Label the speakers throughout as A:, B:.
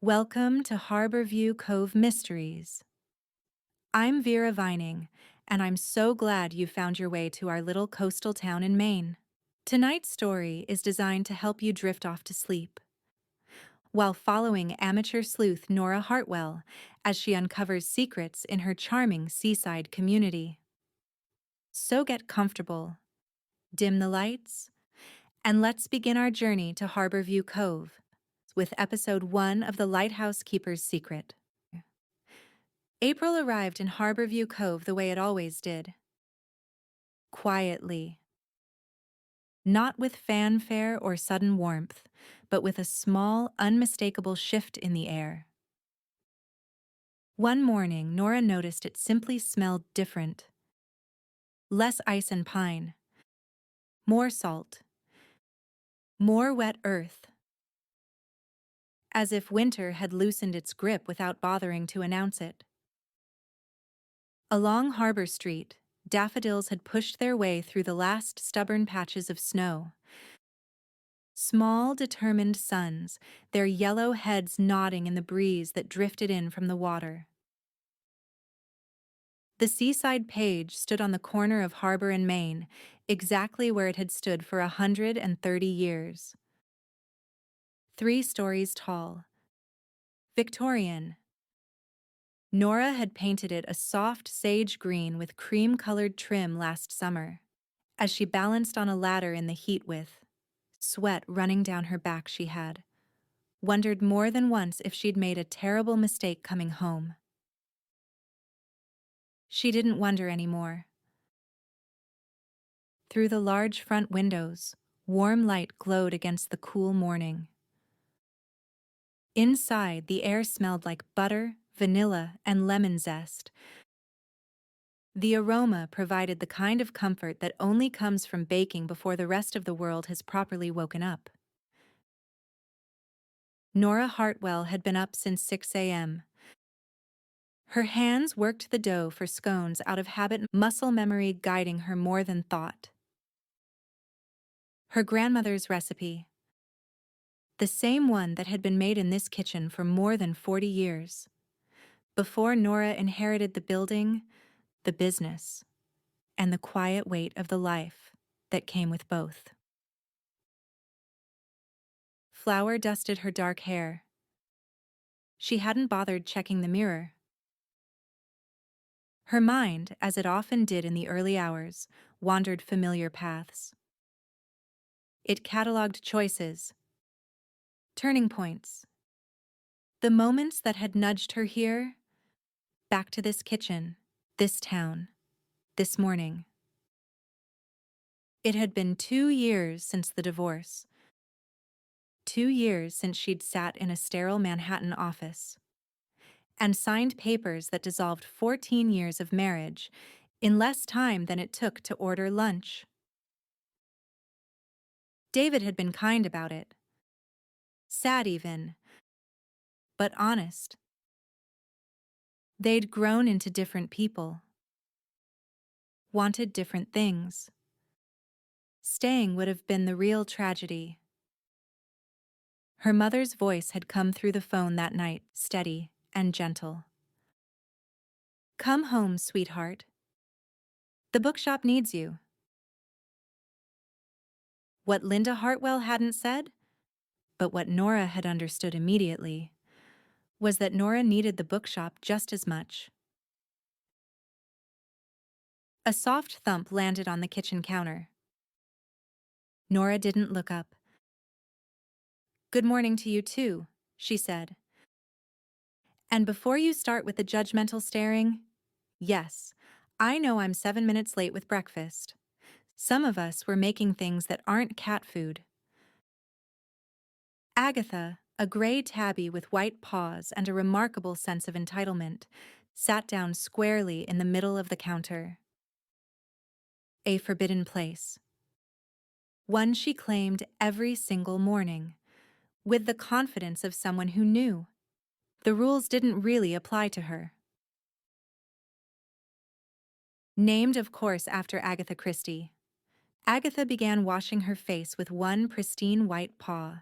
A: Welcome to Harborview Cove Mysteries. I'm Vera Vining, and I'm so glad you found your way to our little coastal town in Maine. Tonight's story is designed to help you drift off to sleep, while following amateur sleuth Nora Hartwell as she uncovers secrets in her charming seaside community. So get comfortable, dim the lights, and let's begin our journey to Harborview Cove with episode 1 of The Lighthouse Keeper's Secret. April arrived in Harborview Cove the way it always did. Quietly. Not with fanfare or sudden warmth, but with a small, unmistakable shift in the air. One morning, Nora noticed it simply smelled different. Less ice and pine. More salt. More wet earth. As if winter had loosened its grip without bothering to announce it. Along Harbor Street, daffodils had pushed their way through the last stubborn patches of snow. Small, determined suns, their yellow heads nodding in the breeze that drifted in from the water. The seaside page stood on the corner of Harbor and Maine, exactly where it had stood for 130 years. 3 stories tall. Victorian. Nora had painted it a soft sage green with cream-colored trim last summer. As she balanced on a ladder in the heat with sweat running down her back, she had wondered more than once if she'd made a terrible mistake coming home. She didn't wonder anymore. Through the large front windows, warm light glowed against the cool morning. Inside, the air smelled like butter, vanilla, and lemon zest. The aroma provided the kind of comfort that only comes from baking before the rest of the world has properly woken up. Nora Hartwell had been up since 6 a.m. Her hands worked the dough for scones out of habit, muscle memory guiding her more than thought. Her grandmother's recipe, the same one that had been made in this kitchen for more than 40 years, before Nora inherited the building, the business, and the quiet weight of the life that came with both. Flour dusted her dark hair. She hadn't bothered checking the mirror. Her mind, as it often did in the early hours, wandered familiar paths. It catalogued choices, turning points, the moments that had nudged her here, back to this kitchen, this town, this morning. It had been 2 years since the divorce. 2 years since she'd sat in a sterile Manhattan office and signed papers that dissolved 14 years of marriage in less time than it took to order lunch. David had been kind about it. Sad even, but honest. They'd grown into different people. Wanted different things. Staying would have been the real tragedy. Her mother's voice had come through the phone that night, steady and gentle. "Come home, sweetheart. The bookshop needs you." What Linda Hartwell hadn't said, but what Nora had understood immediately, was that Nora needed the bookshop just as much. A soft thump landed on the kitchen counter. Nora didn't look up. "Good morning to you too," she said. "And before you start with the judgmental staring, yes, I know I'm 7 minutes late with breakfast. Some of us were making things that aren't cat food." Agatha, a gray tabby with white paws and a remarkable sense of entitlement, sat down squarely in the middle of the counter. A forbidden place. One she claimed every single morning, with the confidence of someone who knew. The rules didn't really apply to her. Named, of course, after Agatha Christie, Agatha began washing her face with one pristine white paw,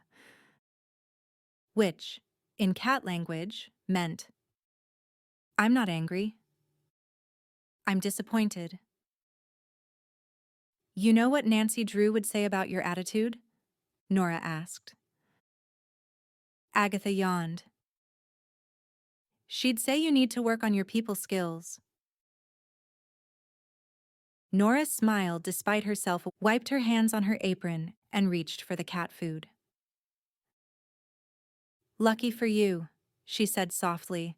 A: which, in cat language, meant, I'm not angry. I'm disappointed. You know what Nancy Drew would say about your attitude? Nora asked. Agatha yawned. She'd say you need to work on your people skills. Nora smiled despite herself, wiped her hands on her apron, and reached for the cat food. Lucky for you, she said softly.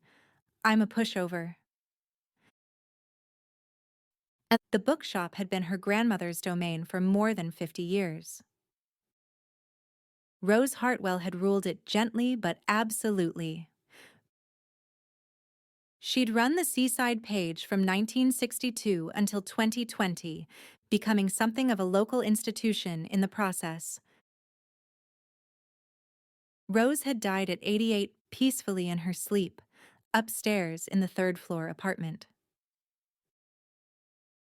A: I'm a pushover. The bookshop had been her grandmother's domain for more than 50 years. Rose Hartwell had ruled it gently but absolutely. She'd run the Seaside page from 1962 until 2020, becoming something of a local institution in the process. Rose had died at 88 peacefully in her sleep, upstairs in the third-floor apartment.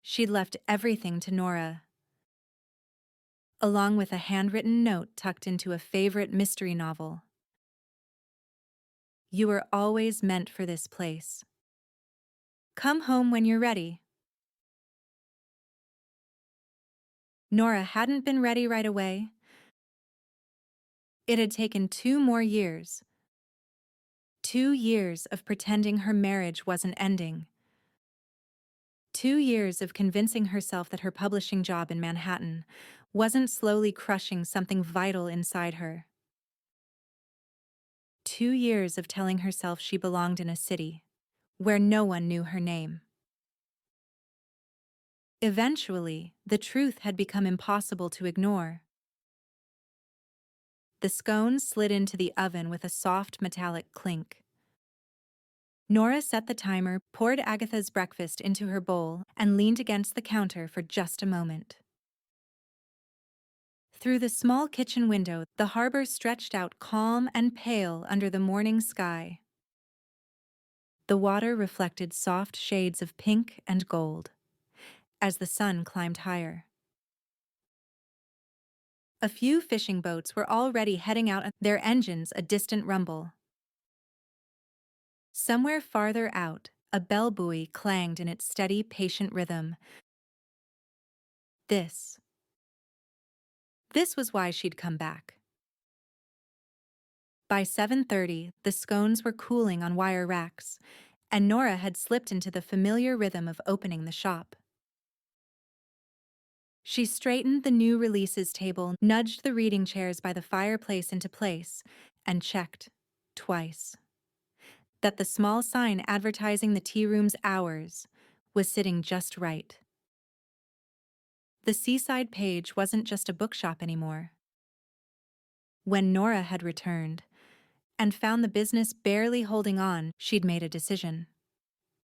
A: She'd left everything to Nora, along with a handwritten note tucked into a favorite mystery novel. You were always meant for this place. Come home when you're ready. Nora hadn't been ready right away. It had taken 2 more years. 2 years of pretending her marriage wasn't ending. 2 years of convincing herself that her publishing job in Manhattan wasn't slowly crushing something vital inside her. 2 years of telling herself she belonged in a city where no one knew her name. Eventually, the truth had become impossible to ignore. The scones slid into the oven with a soft metallic clink. Nora set the timer, poured Agatha's breakfast into her bowl, and leaned against the counter for just a moment. Through the small kitchen window, the harbor stretched out calm and pale under the morning sky. The water reflected soft shades of pink and gold as the sun climbed higher. A few fishing boats were already heading out, their engines a distant rumble. Somewhere farther out, a bell buoy clanged in its steady, patient rhythm. This was why she'd come back. By 7:30, the scones were cooling on wire racks, and Nora had slipped into the familiar rhythm of opening the shop. She straightened the new releases table, nudged the reading chairs by the fireplace into place, and checked, twice, that the small sign advertising the tea room's hours was sitting just right. The Seaside page wasn't just a bookshop anymore. When Nora had returned and found the business barely holding on, she'd made a decision.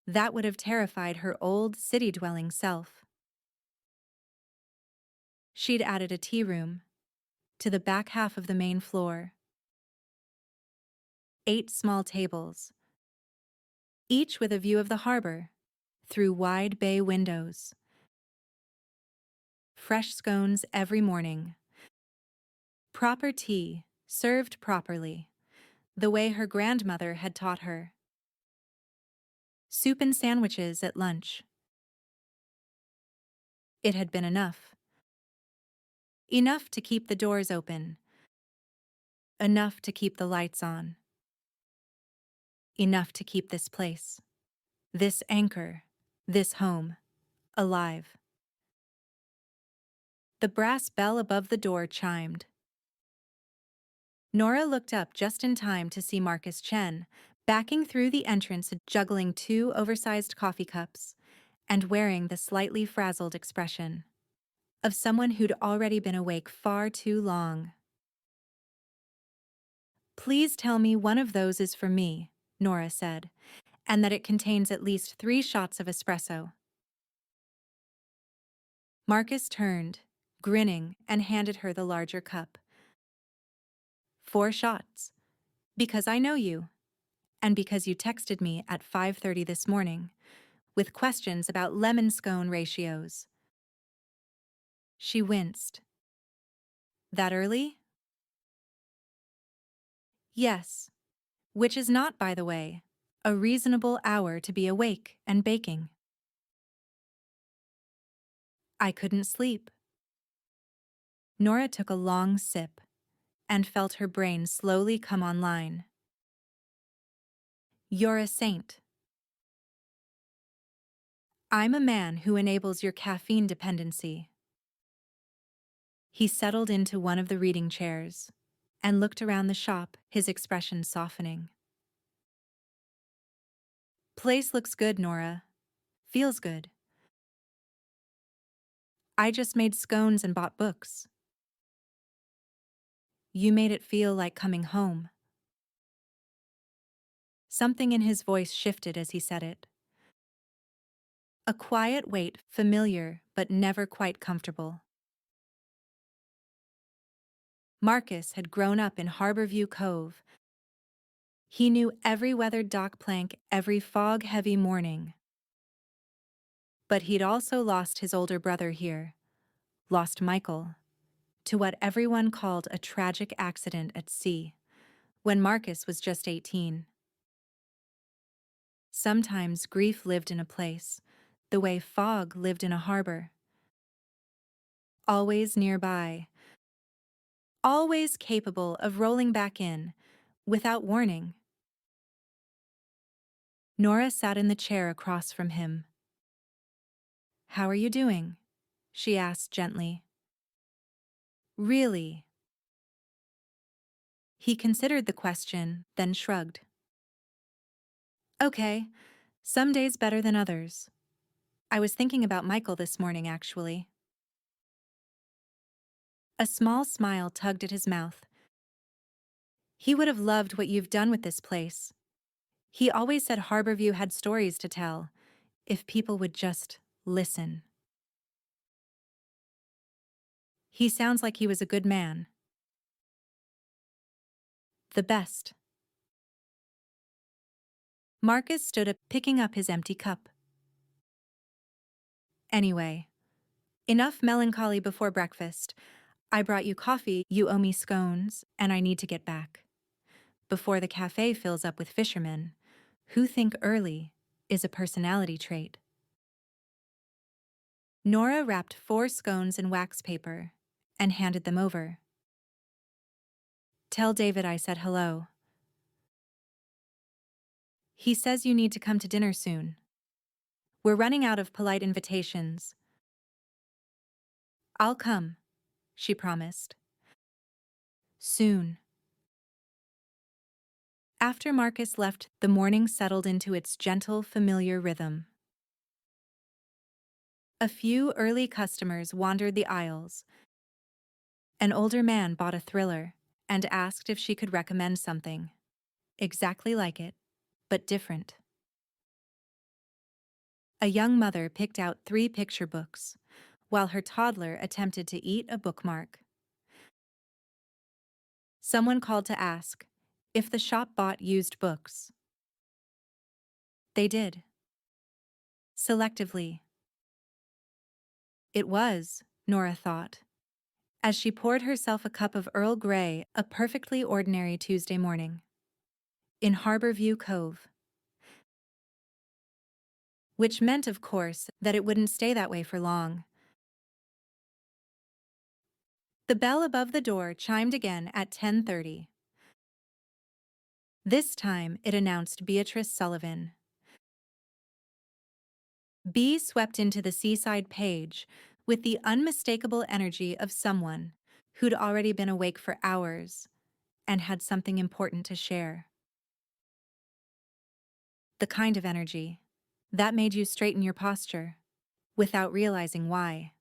A: That would have terrified her old city-dwelling self. She'd added a tea room to the back half of the main floor. 8 small tables, each with a view of the harbor through wide bay windows. Fresh scones every morning. Proper tea, served properly, the way her grandmother had taught her. Soup and sandwiches at lunch. It had been enough. Enough to keep the doors open. Enough to keep the lights on. Enough to keep this place, this anchor, this home, alive. The brass bell above the door chimed. Nora looked up just in time to see Marcus Chen, backing through the entrance, juggling 2 oversized coffee cups, and wearing the slightly frazzled expression of someone who'd already been awake far too long. Please tell me one of those is for me, Nora said, and that it contains at least 3 shots of espresso. Marcus turned, grinning, and handed her the larger cup. 4 shots. Because I know you, and because you texted me at 5:30 this morning with questions about lemon scone ratios. She winced. That early? Yes. which is not, by the way, a reasonable hour to be awake and baking. I couldn't sleep. Nora took a long sip and felt her brain slowly come online. You're a saint. I'm a man who enables your caffeine dependency. He settled into one of the reading chairs and looked around the shop, his expression softening. Place looks good, Nora. Feels good. I just made scones and bought books. You made it feel like coming home. Something in his voice shifted as he said it. A quiet weight, familiar but never quite comfortable. Marcus had grown up in Harborview Cove. He knew every weathered dock plank, every fog-heavy morning. But he'd also lost his older brother here, lost Michael, to what everyone called a tragic accident at sea, when Marcus was just 18. Sometimes grief lived in a place, the way fog lived in a harbor. Always nearby, always capable of rolling back in, without warning. Nora sat in the chair across from him. How are you doing? She asked gently. Really? He considered the question, then shrugged. Okay, some days better than others. I was thinking about Michael this morning, actually. A small smile tugged at his mouth. He would have loved what you've done with this place. He always said Harborview had stories to tell, if people would just listen. He sounds like he was a good man. The best. Marcus stood up, picking up his empty cup. Anyway, enough melancholy before breakfast. I brought you coffee, you owe me scones, and I need to get back. Before the cafe fills up with fishermen, who think early is a personality trait. Nora wrapped 4 scones in wax paper and handed them over. Tell David I said hello. He says you need to come to dinner soon. We're running out of polite invitations. I'll come, she promised. Soon. After Marcus left, the morning settled into its gentle, familiar rhythm. A few early customers wandered the aisles. An older man bought a thriller and asked if she could recommend something. Exactly like it, but different. A young mother picked out 3 picture books, while her toddler attempted to eat a bookmark. Someone called to ask if the shop bought used books. They did. Selectively. It was, Nora thought, as she poured herself a cup of Earl Grey, a perfectly ordinary Tuesday morning. In Harborview Cove. Which meant, of course, that it wouldn't stay that way for long. The bell above the door chimed again at 10:30. This time it announced Beatrice Sullivan. Bee swept into the seaside page with the unmistakable energy of someone who'd already been awake for hours and had something important to share. The kind of energy that made you straighten your posture without realizing why.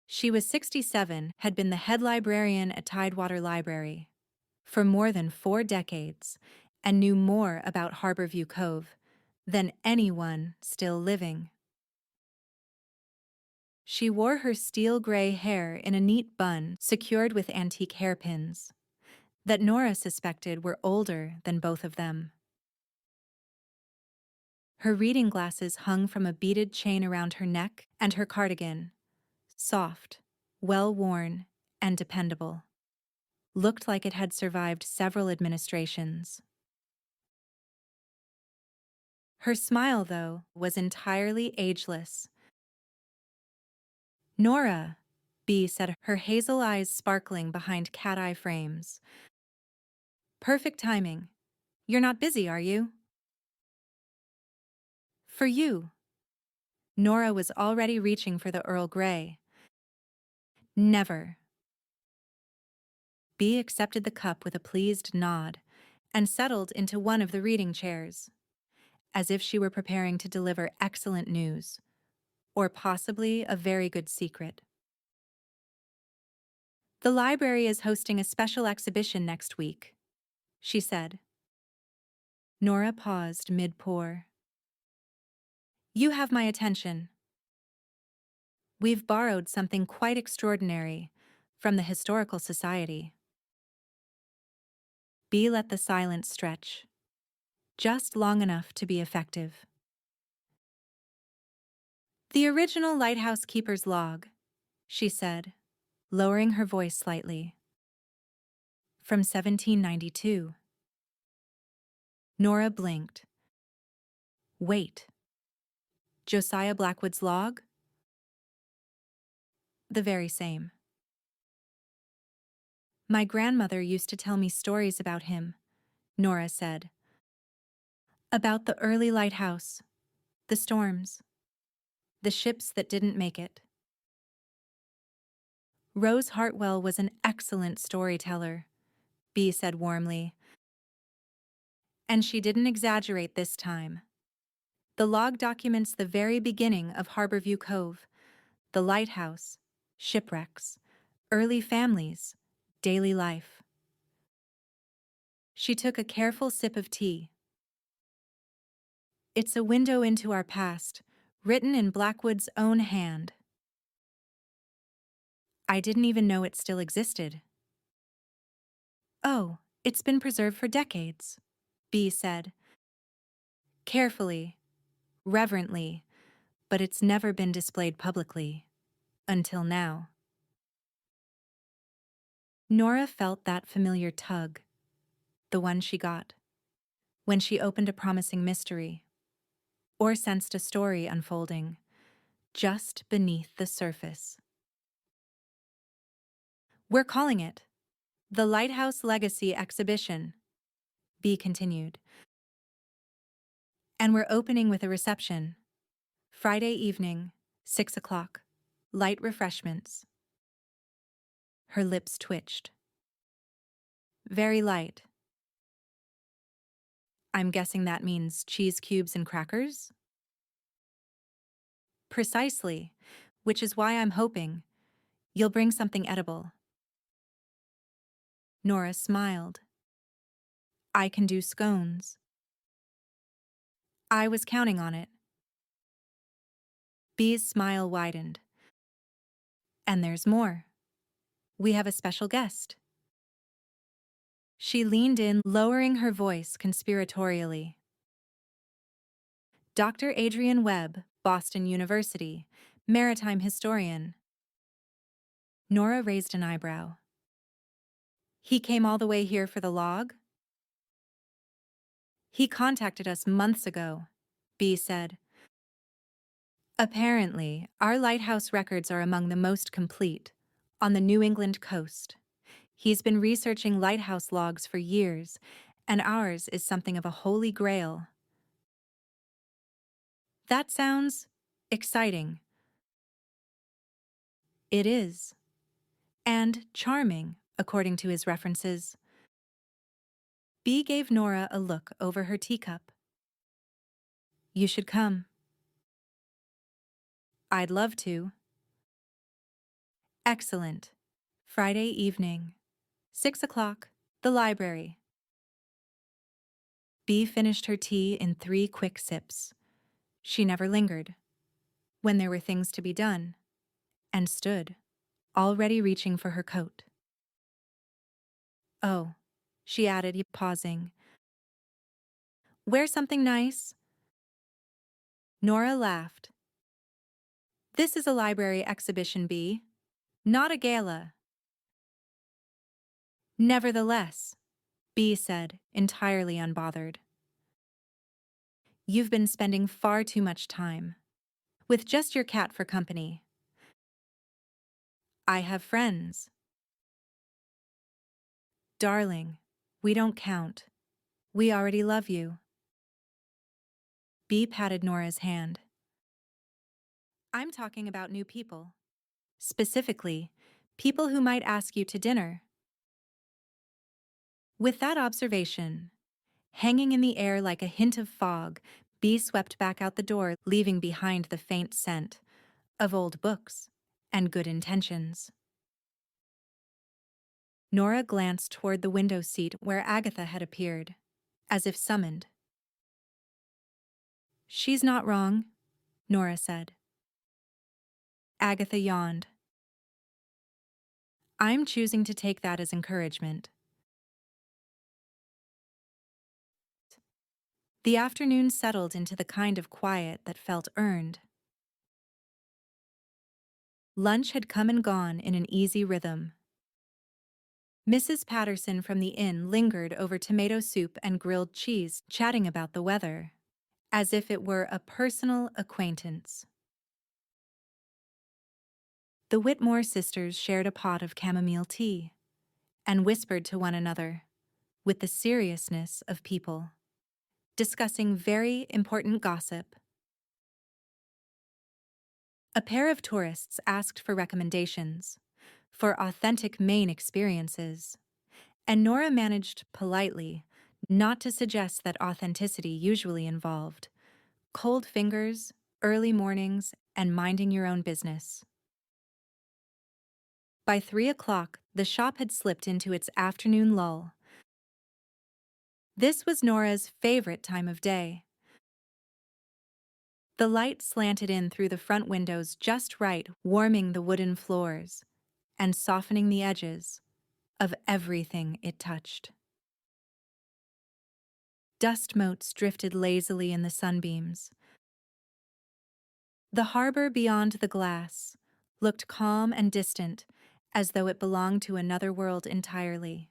A: She was 67, had been the head librarian at Tidewater Library for more than 4 decades, and knew more about Harborview Cove than anyone still living. She wore her steel-gray hair in a neat bun secured with antique hairpins that Nora suspected were older than both of them. Her reading glasses hung from a beaded chain around her neck, and her cardigan, soft, well-worn, and dependable. looked like it had survived several administrations. Her smile, though, was entirely ageless. Nora, Bee said, her hazel eyes sparkling behind cat-eye frames. Perfect timing. You're not busy, are you? For you. Nora was already reaching for the Earl Grey. Never. Bee accepted the cup with a pleased nod and settled into one of the reading chairs, as if she were preparing to deliver excellent news, or possibly a very good secret. The library is hosting a special exhibition next week, she said. Nora paused mid-pour. You have my attention. We've borrowed something quite extraordinary from the Historical Society. Bee let the silence stretch, just long enough to be effective. The original lighthouse keeper's log, she said, lowering her voice slightly. From 1792. Nora blinked. Wait. Josiah Blackwood's log? The very same. My grandmother used to tell me stories about him, Nora said. About the early lighthouse, the storms, the ships that didn't make it. Rose Hartwell was an excellent storyteller, Bee said warmly. And she didn't exaggerate this time. The log documents the very beginning of Harborview Cove, the lighthouse, shipwrecks, early families, daily life. She took a careful sip of tea. It's a window into our past, written in Blackwood's own hand. I didn't even know it still existed. Oh, it's been preserved for decades, Bee said. Carefully, reverently, but it's never been displayed publicly. Until now. Nora felt that familiar tug, the one she got, when she opened a promising mystery, or sensed a story unfolding, just beneath the surface. We're calling it the Lighthouse Legacy Exhibition, Bee continued. And we're opening with a reception. Friday evening, 6 o'clock. Light refreshments. Her lips twitched. Very light. I'm guessing that means cheese cubes and crackers? Precisely, which is why I'm hoping you'll bring something edible. Nora smiled. I can do scones. I was counting on it. Bee's smile widened. And there's more. We have a special guest. She leaned in, lowering her voice conspiratorially. Dr. Adrian Webb, Boston University, maritime historian. Nora raised an eyebrow. He came all the way here for the log? He contacted us months ago, Bee said. Apparently, our lighthouse records are among the most complete on the New England coast. He's been researching lighthouse logs for years, and ours is something of a holy grail. That sounds exciting. It is. And charming, according to his references. Bee gave Nora a look over her teacup. You should come. I'd love to. Excellent. Friday evening, 6 o'clock, the library. Bee finished her tea in 3 quick sips. She never lingered. When there were things to be done, and stood, already reaching for her coat. Oh, she added, pausing. Wear something nice. Nora laughed. This is a library exhibition, Bee, not a gala. Nevertheless, B said, entirely unbothered, you've been spending far too much time with just your cat for company. I have friends. Darling, we don't count. We already love you. B patted Nora's hand. I'm talking about new people. Specifically, people who might ask you to dinner. With that observation, hanging in the air like a hint of fog, B swept back out the door, leaving behind the faint scent of old books and good intentions. Nora glanced toward the window seat where Agatha had appeared, as if summoned. She's not wrong, Nora said. Agatha yawned. I'm choosing to take that as encouragement. The afternoon settled into the kind of quiet that felt earned. Lunch had come and gone in an easy rhythm. Mrs. Patterson from the inn lingered over tomato soup and grilled cheese, chatting about the weather, as if it were a personal acquaintance. The Whitmore sisters shared a pot of chamomile tea and whispered to one another, with the seriousness of people, discussing very important gossip. A pair of tourists asked for recommendations for authentic Maine experiences, and Nora managed politely not to suggest that authenticity usually involved cold fingers, early mornings, and minding your own business. By 3 o'clock, the shop had slipped into its afternoon lull. This was Nora's favorite time of day. The light slanted in through the front windows just right, warming the wooden floors and softening the edges of everything it touched. Dust motes drifted lazily in the sunbeams. The harbor beyond the glass looked calm and distant, as though it belonged to another world entirely.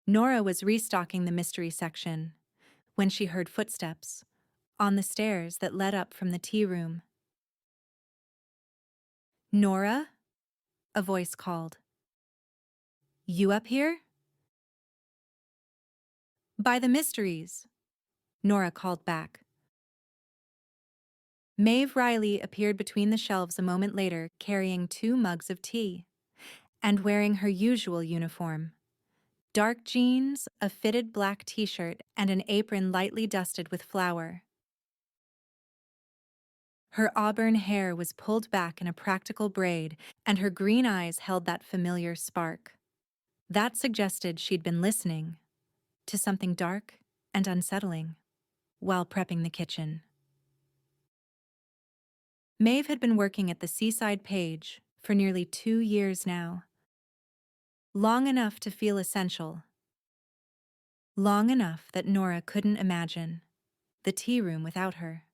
A: Nora was restocking the mystery section when she heard footsteps on the stairs that led up from the tea room. Nora? A voice called. You up here? By the mysteries, Nora called back. Maeve Riley appeared between the shelves a moment later, carrying 2 mugs of tea and wearing her usual uniform. Dark jeans, a fitted black t-shirt, and an apron lightly dusted with flour. Her auburn hair was pulled back in a practical braid, and her green eyes held that familiar spark. That suggested she'd been listening to something dark and unsettling while prepping the kitchen. Maeve had been working at the Seaside Page for nearly 2 years now. Long enough to feel essential. Long enough that Nora couldn't imagine the tea room without her.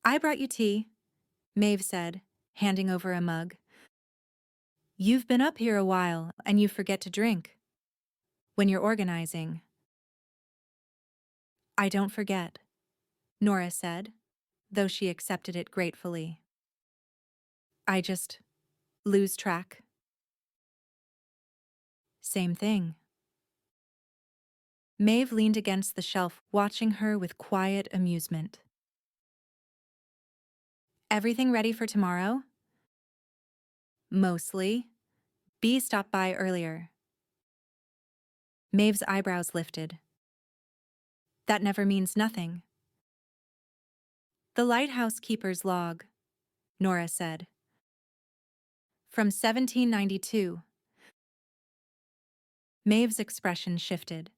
A: I brought you tea, Maeve said, handing over a mug. You've been up here a while and you forget to drink when you're organizing. I don't forget, Nora said, though she accepted it gratefully. I just lose track. Same thing. Maeve leaned against the shelf, watching her with quiet amusement. Everything ready for tomorrow? Mostly. B stopped by earlier. Maeve's eyebrows lifted. That never means nothing. The Lighthouse keeper's log, Nora said. From 1792. Maeve's expression shifted.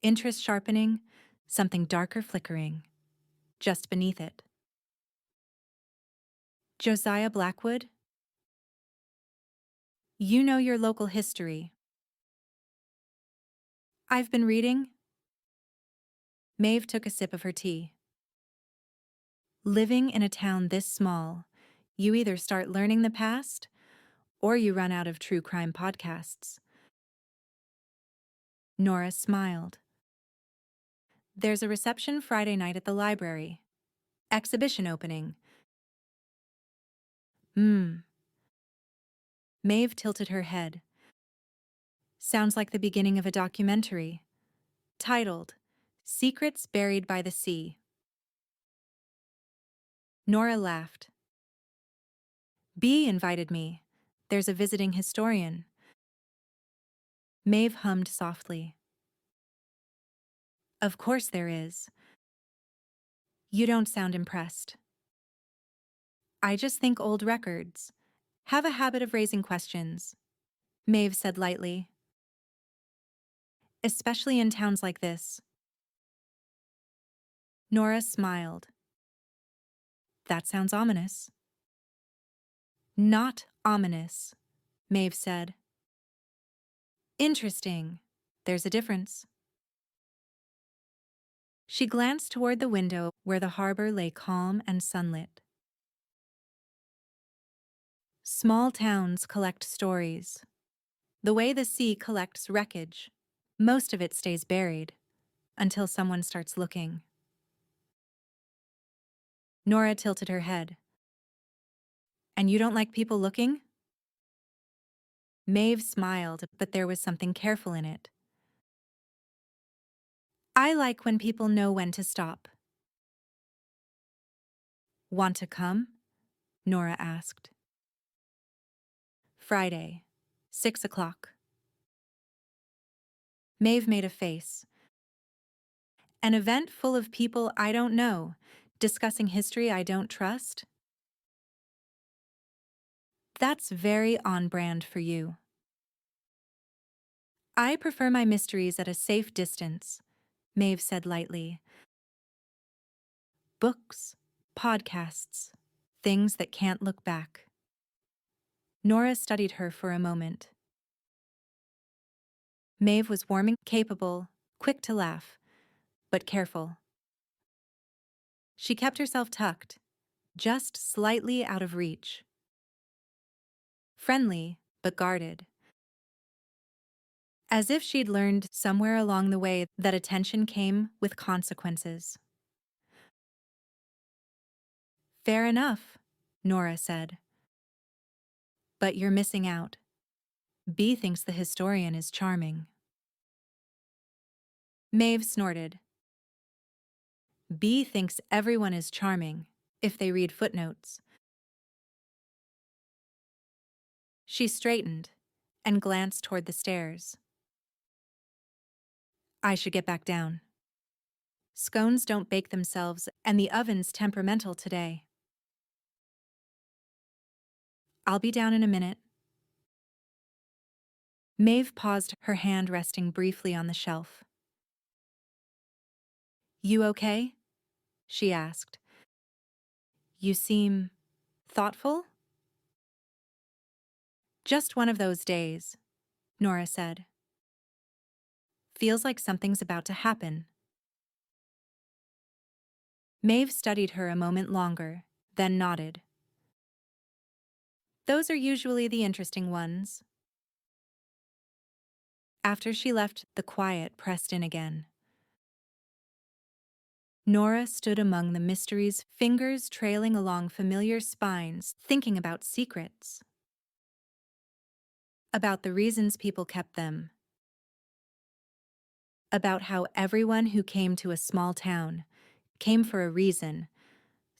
A: Interest sharpening, something darker flickering, just beneath it. Josiah Blackwood? You know your local history. I've been reading. Maeve took a sip of her tea. Living in a town this small, you either start learning the past or you run out of true crime podcasts. Nora smiled. There's a reception Friday night at the library. Exhibition opening. Maeve tilted her head. Sounds like the beginning of a documentary. Titled, Secrets Buried by the Sea. Nora laughed. Bea invited me. There's a visiting historian. Maeve hummed softly. Of course there is. You don't sound impressed. I just think old records have a habit of raising questions, Maeve said lightly. Especially in towns like this. Nora smiled. That sounds ominous. Not ominous, Maeve said. Interesting. There's a difference. She glanced toward the window where the harbor lay calm and sunlit. Small towns collect stories. The way the sea collects wreckage. Most of it stays buried until someone starts looking. Nora tilted her head. And you don't like people looking? Maeve smiled, but there was something careful in it. I like when people know when to stop. Want to come? Nora asked. Friday, 6 o'clock. Maeve made a face. An event full of people I don't know, discussing history I don't trust? That's very on brand for you. I prefer my mysteries at a safe distance, Maeve said lightly. Books, podcasts, things that can't look back. Nora studied her for a moment. Maeve was warm and capable, quick to laugh, but careful. She kept herself tucked, just slightly out of reach. Friendly, but guarded. As if she'd learned somewhere along the way that attention came with consequences. Fair enough, Nora said. But you're missing out. Bea thinks the historian is charming. Maeve snorted. Bea thinks everyone is charming, if they read footnotes. She straightened and glanced toward the stairs. I should get back down. Scones don't bake themselves, and the oven's temperamental today. I'll be down in a minute. Maeve paused, her hand resting briefly on the shelf. You okay? She asked. You seem thoughtful? Just one of those days, Nora said. Feels like something's about to happen. Maeve studied her a moment longer, then nodded. Those are usually the interesting ones. After she left, the quiet pressed in again. Nora stood among the mysteries, fingers trailing along familiar spines, thinking about secrets. About the reasons people kept them. About how everyone who came to a small town came for a reason,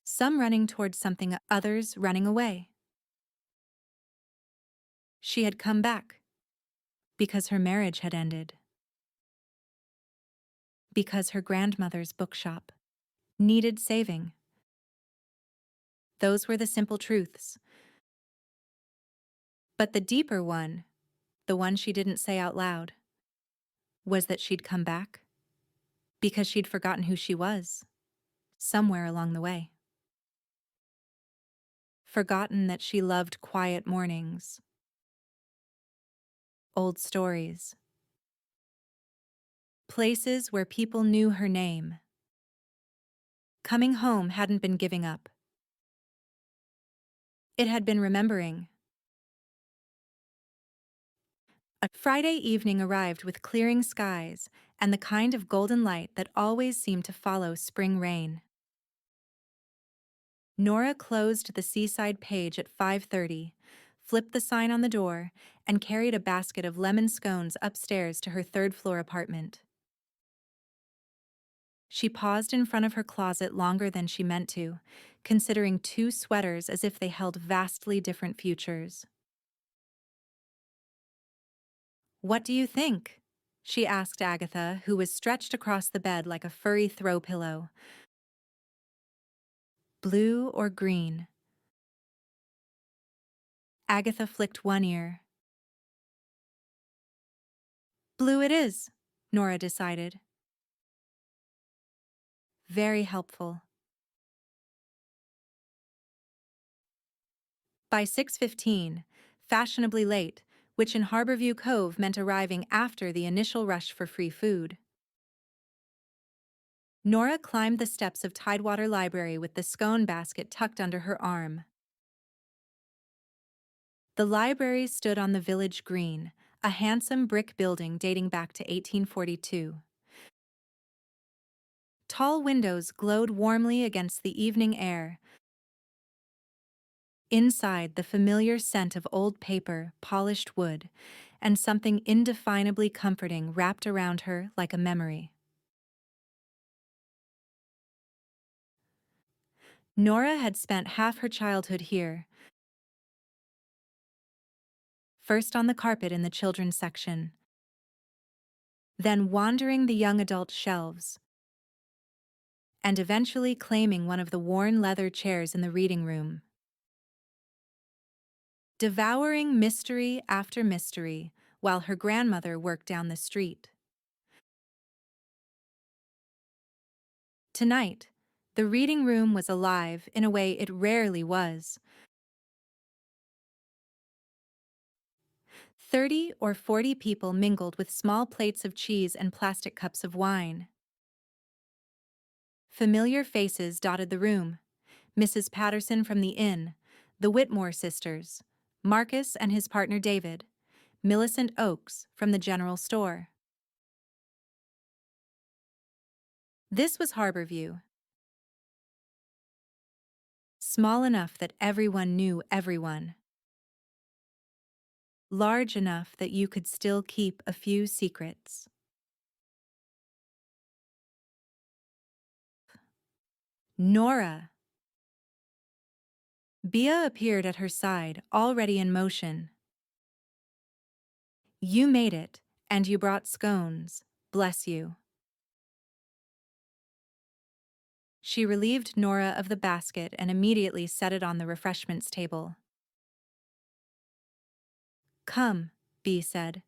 A: some running towards something, others running away. She had come back because her marriage had ended. Because her grandmother's bookshop needed saving. Those were the simple truths. But the deeper one, the one she didn't say out loud, was that she'd come back because she'd forgotten who she was, somewhere along the way. Forgotten that she loved quiet mornings, old stories, places where people knew her name. Coming home hadn't been giving up. It had been remembering. A Friday evening arrived with clearing skies and the kind of golden light that always seemed to follow spring rain. Nora closed the seaside page at 5:30, flipped the sign on the door, and carried a basket of lemon scones upstairs to her third-floor apartment. She paused in front of her closet longer than she meant to, considering two sweaters as if they held vastly different futures. "What do you think?" she asked Agatha, who was stretched across the bed like a furry throw pillow. "Blue or green?" Agatha flicked one ear. "Blue it is," Nora decided. "Very helpful." By 6:15, fashionably late, which in Harborview Cove meant arriving after the initial rush for free food, Nora climbed the steps of Tidewater Library with the scone basket tucked under her arm. The library stood on the village green, a handsome brick building dating back to 1842. Tall windows glowed warmly against the evening air. Inside, the familiar scent of old paper, polished wood, and something indefinably comforting wrapped around her like a memory. Nora had spent half her childhood here, first on the carpet in the children's section, then wandering the young adult shelves, and eventually claiming one of the worn leather chairs in the reading room. Devouring mystery after mystery while her grandmother worked down the street. Tonight, the reading room was alive in a way it rarely was. 30 or 40 people mingled with small plates of cheese and plastic cups of wine. Familiar faces dotted the room: Mrs. Patterson from the inn, the Whitmore sisters, Marcus and his partner David, Millicent Oakes from the general store. This was Harborview. Small enough that everyone knew everyone. Large enough that you could still keep a few secrets. Nora! Bea appeared at her side, already in motion. "You made it, and you brought scones. Bless you." She relieved Nora of the basket and immediately set it on the refreshments table. "Come," Bea said.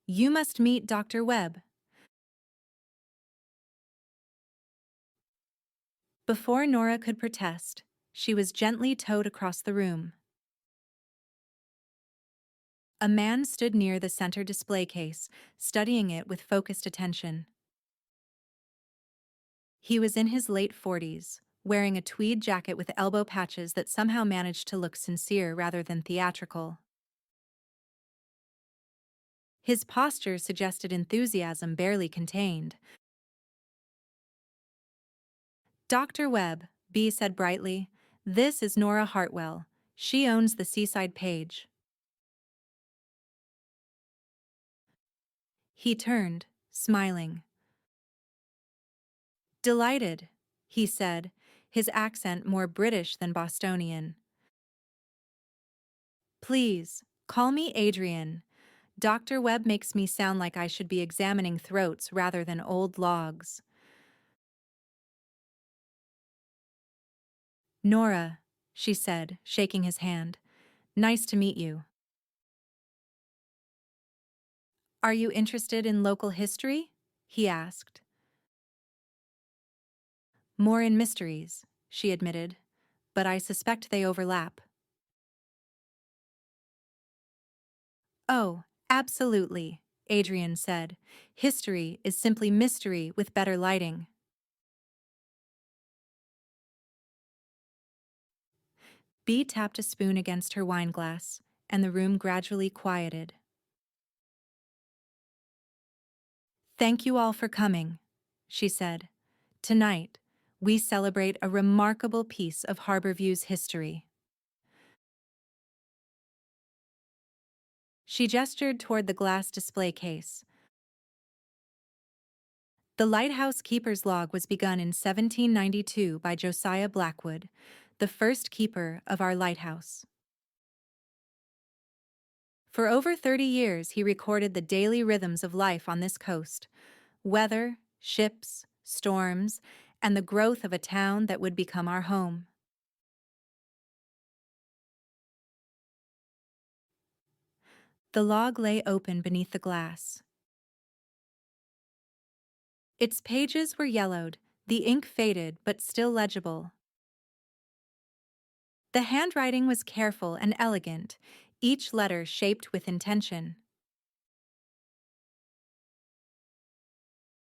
A: "You must meet Dr. Webb." Before Nora could protest, she was gently towed across the room. A man stood near the center display case, studying it with focused attention. He was in his late 40s, wearing a tweed jacket with elbow patches that somehow managed to look sincere rather than theatrical. His posture suggested enthusiasm barely contained. "Dr. Webb," Bea said brightly, "this is Nora Hartwell. She owns the Seaside Page." He turned, smiling. "Delighted," he said, his accent more British than Bostonian. "Please, call me Adrian. Dr. Webb makes me sound like I should be examining throats rather than old logs." "Nora," she said, shaking his hand. "Nice to meet you." "Are you interested in local history?" he asked. "More in mysteries," she admitted, "but I suspect they overlap." "Oh, absolutely," Adrian said. "History is simply mystery with better lighting." Bea tapped a spoon against her wineglass. and the room gradually quieted. "Thank you all for coming," she said. "Tonight, we celebrate a remarkable piece of Harborview's history." She gestured toward the glass display case. The Lighthouse keeper's log was begun in 1792 by Josiah Blackwood, the first keeper of our lighthouse. For over 30 years, he recorded the daily rhythms of life on this coast: weather, ships, storms, and the growth of a town that would become our home. The log lay open beneath the glass. Its pages were yellowed, the ink faded but still legible. The handwriting was careful and elegant, each letter shaped with intention.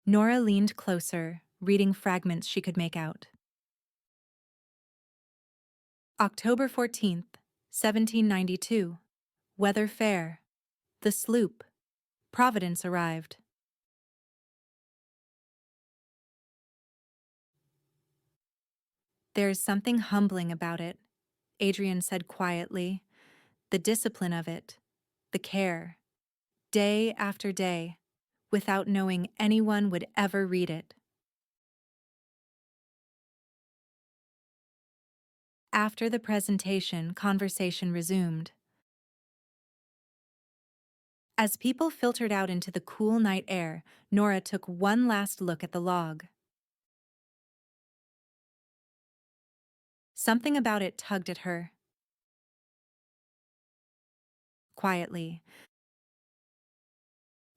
A: Nora leaned closer, reading fragments she could make out. October 14th, 1792. Weather fair. The sloop. Providence arrived. "There's something humbling about it," Adrian said quietly. "The discipline of it. The care. Day after day, without knowing anyone would ever read it." After the presentation, conversation resumed. As people filtered out into the cool night air, Nora took one last look at the log. Something about it tugged at her. Quietly.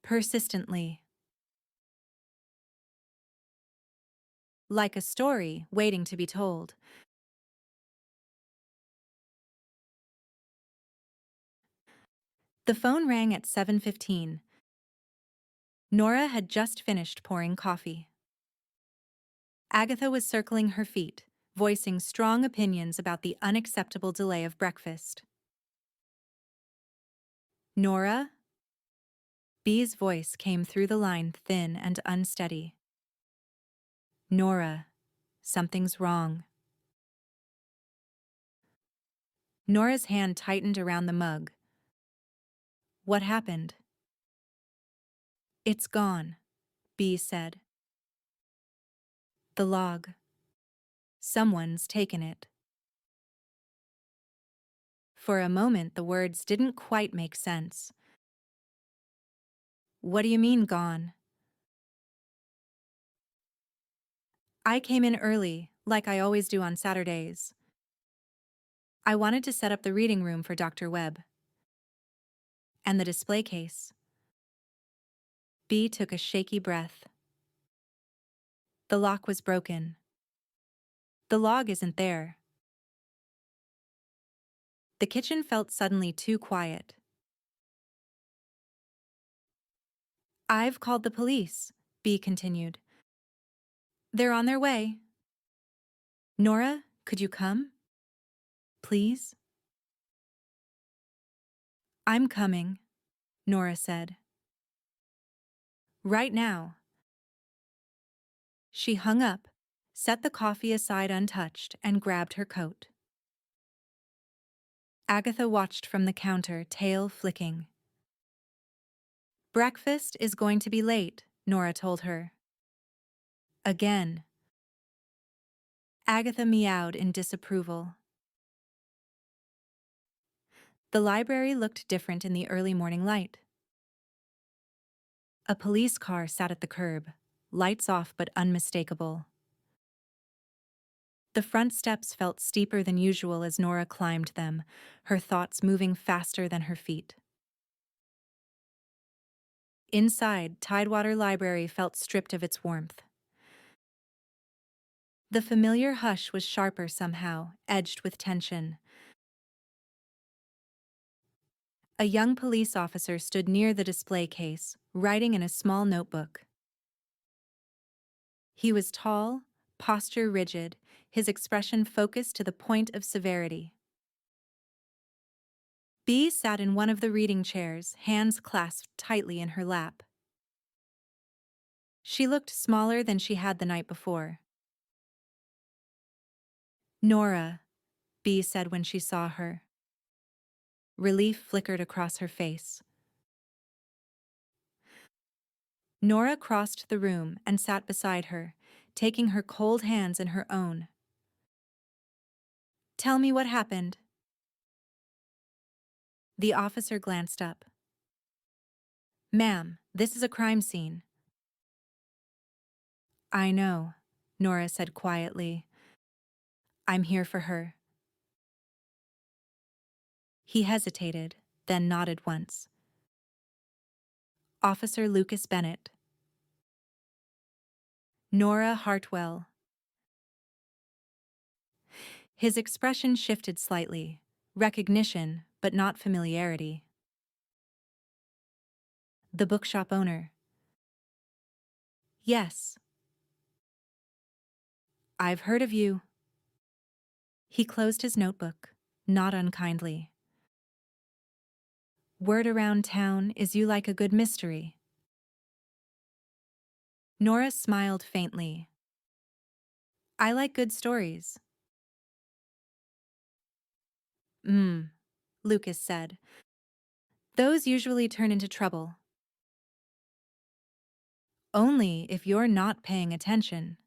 A: Persistently. Like a story waiting to be told. The phone rang at 7:15. Nora had just finished pouring coffee. Agatha was circling her feet, voicing strong opinions about the unacceptable delay of breakfast. "Nora?" Bee's voice came through the line, thin and unsteady. "Nora, something's wrong." Nora's hand tightened around the mug. "What happened?" "It's gone," Bee said. "The log. Someone's taken it." For a moment, the words didn't quite make sense. "What do you mean, gone?" "I came in early, like I always do on Saturdays. I wanted to set up the reading room for Dr. Webb. And the display case." Bee took a shaky breath. "The lock was broken. The log isn't there." The kitchen felt suddenly too quiet. "I've called the police," Bee continued. "They're on their way. Nora, could you come? Please?" "I'm coming," Nora said. "Right now." She hung up, set the coffee aside untouched, and grabbed her coat. Agatha watched from the counter, tail flicking. "Breakfast is going to be late," Nora told her. Again. Agatha meowed in disapproval. The library looked different in the early morning light. A police car sat at the curb, lights off but unmistakable. The front steps felt steeper than usual as Nora climbed them, her thoughts moving faster than her feet. Inside, Tidewater Library felt stripped of its warmth. The familiar hush was sharper somehow, edged with tension. A young police officer stood near the display case, writing in a small notebook. He was tall, posture rigid, his expression focused to the point of severity. Bee sat in one of the reading chairs, hands clasped tightly in her lap. She looked smaller than she had the night before. Nora, Bee said when she saw her. Relief flickered across her face. Nora crossed the room and sat beside her, taking her cold hands in her own. Tell me what happened. The officer glanced up. Ma'am, this is a crime scene. I know, Nora said quietly. I'm here for her. He hesitated, then nodded once. Officer Lucas Bennett. Nora Hartwell. His expression shifted slightly, recognition, but not familiarity. The bookshop owner. Yes. I've heard of you. He closed his notebook, not unkindly. Word around town is you like a good mystery. Nora smiled faintly. I like good stories. Lucas said. Those usually turn into trouble. Only if you're not paying attention.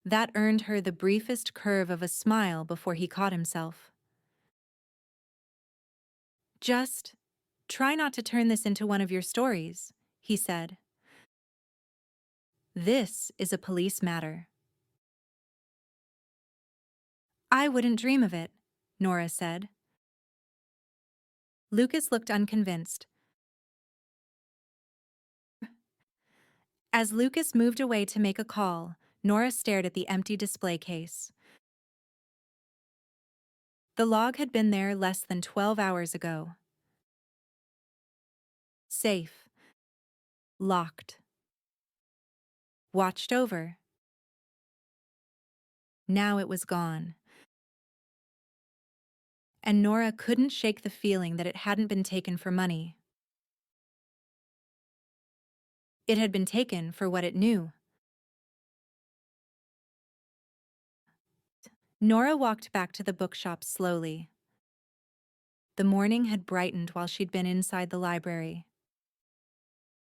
A: That earned her the briefest curve of a smile before he caught himself. Just try not to turn this into one of your stories, he said. This is a police matter. I wouldn't dream of it, Nora said. Lucas looked unconvinced. As Lucas moved away to make a call, Nora stared at the empty display case. The log had been there less than 12 hours ago. Safe. Locked. Watched over. Now it was gone. And Nora couldn't shake the feeling that it hadn't been taken for money. It had been taken for what it knew. Nora walked back to the bookshop slowly. The morning had brightened while she'd been inside the library.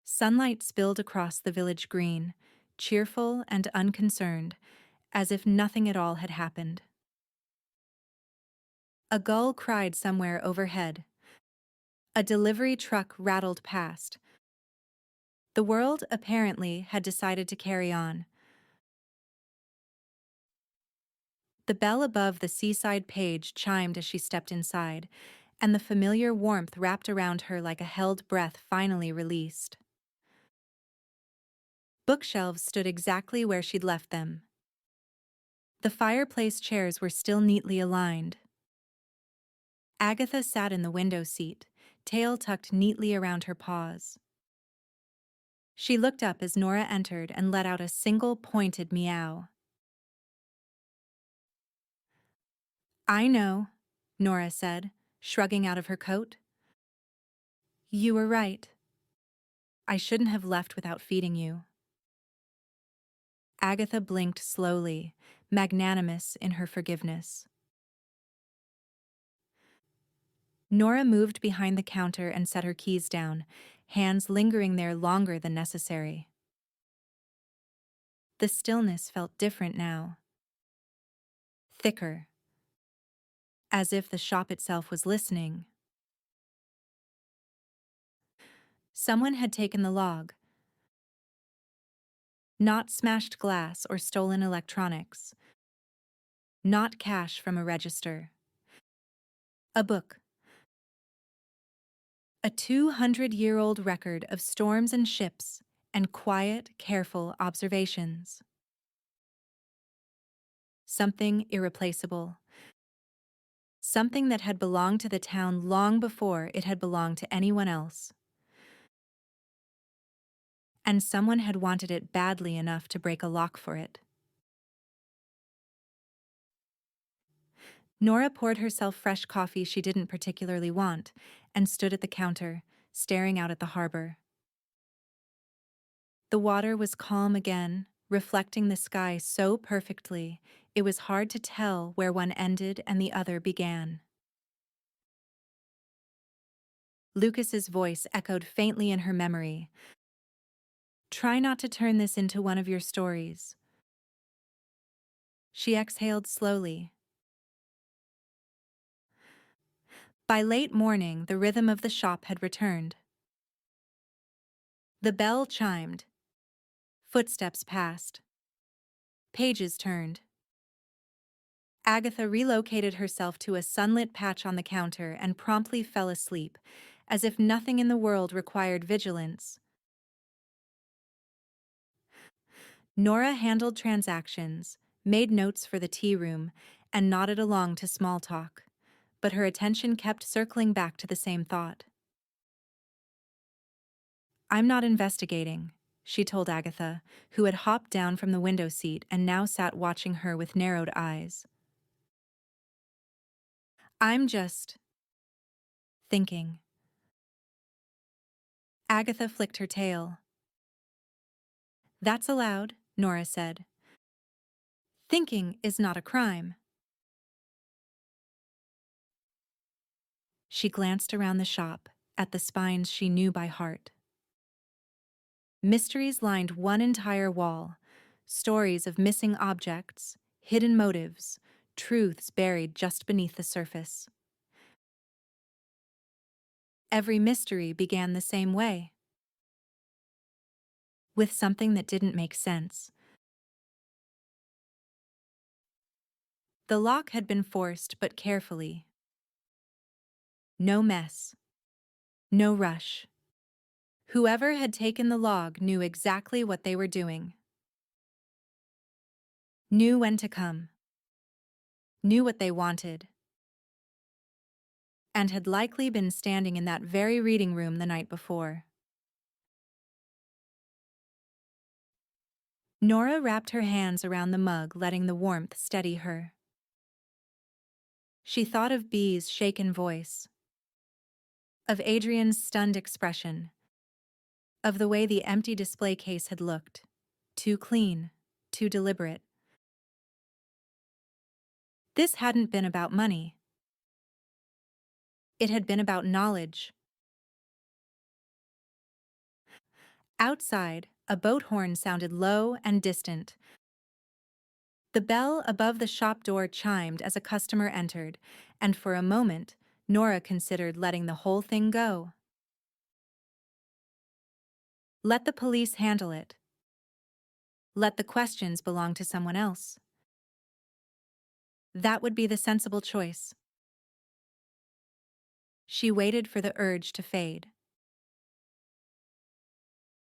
A: Sunlight spilled across the village green, cheerful and unconcerned, as if nothing at all had happened. A gull cried somewhere overhead. A delivery truck rattled past. The world, apparently, had decided to carry on. The bell above the seaside page chimed as she stepped inside, and the familiar warmth wrapped around her like a held breath finally released. Bookshelves stood exactly where she'd left them. The fireplace chairs were still neatly aligned. Agatha sat in the window seat, tail tucked neatly around her paws. She looked up as Nora entered and let out a single pointed meow. I know, Nora said, shrugging out of her coat. You were right. I shouldn't have left without feeding you. Agatha blinked slowly, magnanimous in her forgiveness. Nora moved behind the counter and set her keys down, hands lingering there longer than necessary. The stillness felt different now. Thicker. As if the shop itself was listening. Someone had taken the log. Not smashed glass or stolen electronics. Not cash from a register. A book. A 200-year-old record of storms and ships and quiet, careful observations. Something irreplaceable. Something that had belonged to the town long before it had belonged to anyone else. And someone had wanted it badly enough to break a lock for it. Nora poured herself fresh coffee she didn't particularly want and stood at the counter, staring out at the harbor. The water was calm again, reflecting the sky so perfectly it was hard to tell where one ended and the other began. Lucas's voice echoed faintly in her memory. "Try not to turn this into one of your stories." She exhaled slowly. By late morning, the rhythm of the shop had returned. The bell chimed. Footsteps passed. Pages turned. Agatha relocated herself to a sunlit patch on the counter and promptly fell asleep, as if nothing in the world required vigilance. Nora handled transactions, made notes for the tea room, and nodded along to small talk, but her attention kept circling back to the same thought. "I'm not investigating," she told Agatha, who had hopped down from the window seat and now sat watching her with narrowed eyes. "I'm just thinking." Agatha flicked her tail. "That's allowed," Nora said. "Thinking is not a crime." She glanced around the shop, at the spines she knew by heart. Mysteries lined one entire wall, stories of missing objects, hidden motives, truths buried just beneath the surface. Every mystery began the same way, with something that didn't make sense. The lock had been forced but carefully. No mess. No rush. Whoever had taken the log knew exactly what they were doing. Knew when to come. Knew what they wanted. And had likely been standing in that very reading room the night before. Nora wrapped her hands around the mug, letting the warmth steady her. She thought of Bee's shaken voice, of Adrian's stunned expression, of the way the empty display case had looked. Too clean, too deliberate. This hadn't been about money. It had been about knowledge. Outside, a boat horn sounded low and distant. The bell above the shop door chimed as a customer entered, and for a moment, Nora considered letting the whole thing go. Let the police handle it. Let the questions belong to someone else. That would be the sensible choice. She waited for the urge to fade.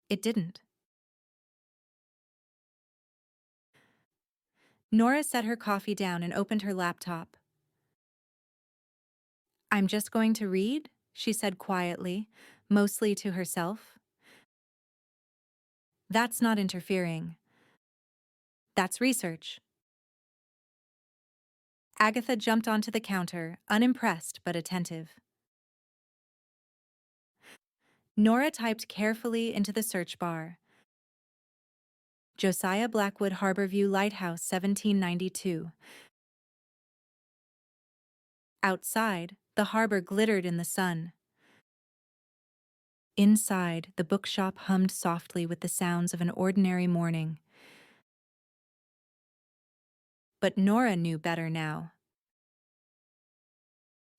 A: It didn't. Nora set her coffee down and opened her laptop. "I'm just going to read," she said quietly, mostly to herself. "That's not interfering. That's research." Agatha jumped onto the counter, unimpressed but attentive. Nora typed carefully into the search bar. Josiah Blackwood Harborview Lighthouse 1792. Outside, the harbor glittered in the sun. Inside, the bookshop hummed softly with the sounds of an ordinary morning. But Nora knew better now.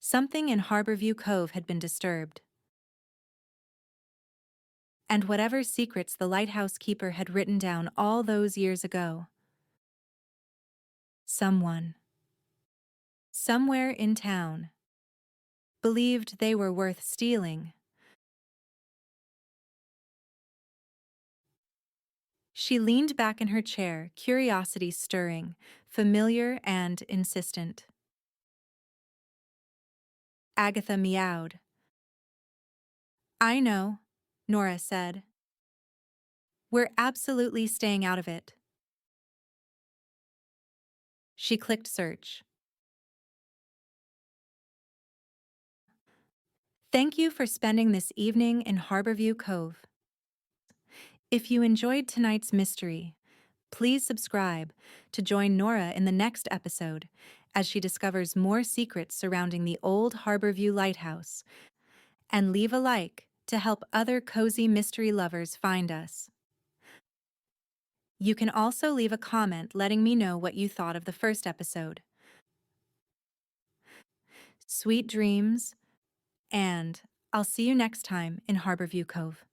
A: Something in Harborview Cove had been disturbed. And whatever secrets the lighthouse keeper had written down all those years ago, someone, somewhere in town, believed they were worth stealing. She leaned back in her chair, curiosity stirring, familiar and insistent. Agatha meowed. "I know," Nora said. "We're absolutely staying out of it." She clicked search. Thank you for spending this evening in Harborview Cove. If you enjoyed tonight's mystery, please subscribe to join Nora in the next episode as she discovers more secrets surrounding the old Harborview Lighthouse, and leave a like to help other cozy mystery lovers find us. You can also leave a comment letting me know what you thought of the first episode. Sweet dreams, and I'll see you next time in Harborview Cove.